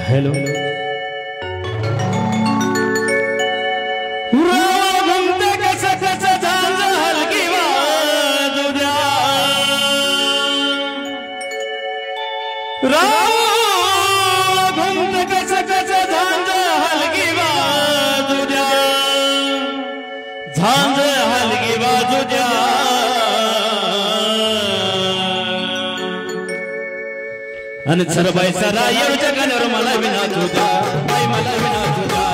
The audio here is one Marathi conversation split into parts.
हेलो घूमते कसं कसं झांज हलकी वाजू द्या घूमते कसं कसं झांज हलकी वाजू द्या झांज हलकी वाजू द्या आणि सरबाई सरा येऊच्या गाण्यावर मला विना तुझ्या बाई मला विना तुझ्या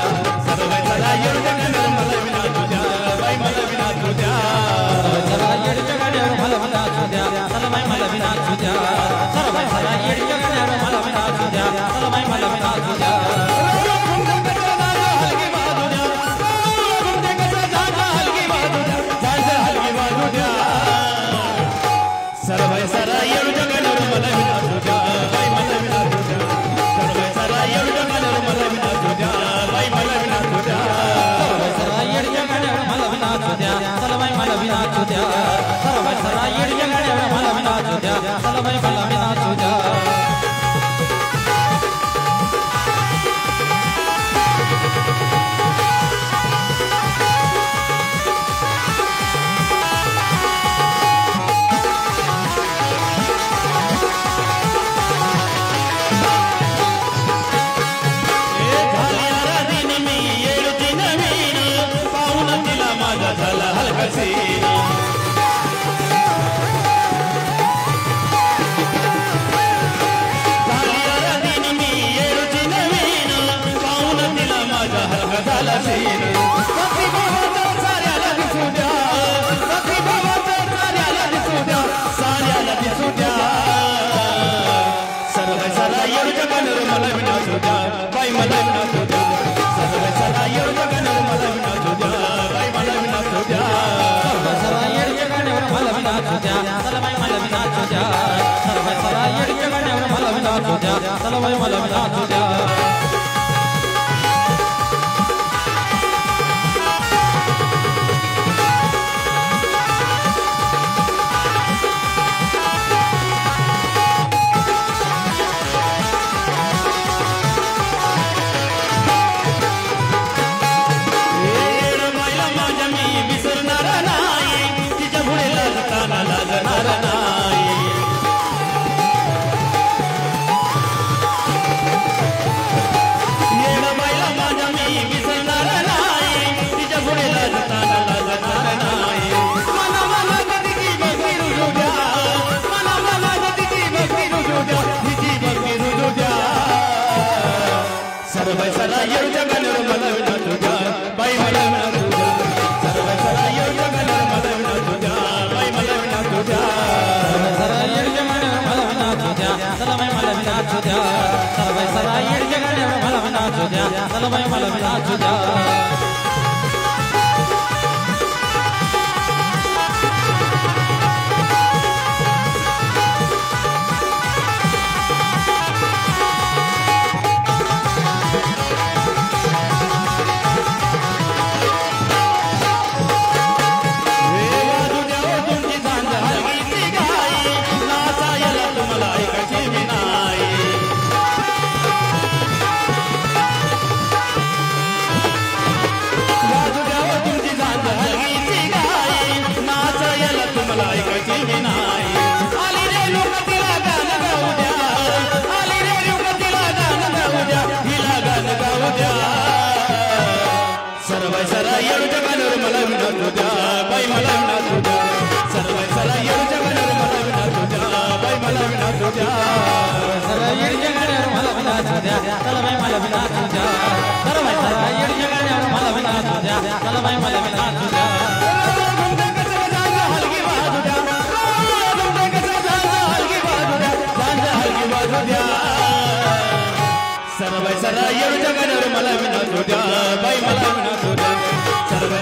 सरबाई सरा येऊच्या गाण्यावर मला विना तुझ्या बाई मला विना तुझ्या सरा येऊच्या गाण्यावर मला विना तुझ्या सरबाई मला विना तुझ्या सरबाई सरा येऊच्या गाण्यावर मला विना तुझ्या सरबाई मला विना तुझ्या सरबाई सरा येऊच्या गाण्यावर मला विना तुझ्या बाई मला विना तुझ्या सरबाई सरा येऊच्या गाण्यावर मला विना तुझ्या बाई मला विना तुझ्या सरा येऊच्या गाण्यावर मला विना तुझ्या सरबाई मला विना तुझ्या सरबाई सरा येऊच्या गाण्यावर मला विना तुझ्या सरबाई मला विना तुझ्या मला विना तुझ्या सर्व सरा येऊ जगावर मला विना तुझ्या बाई मला विना तुझ्या सर्व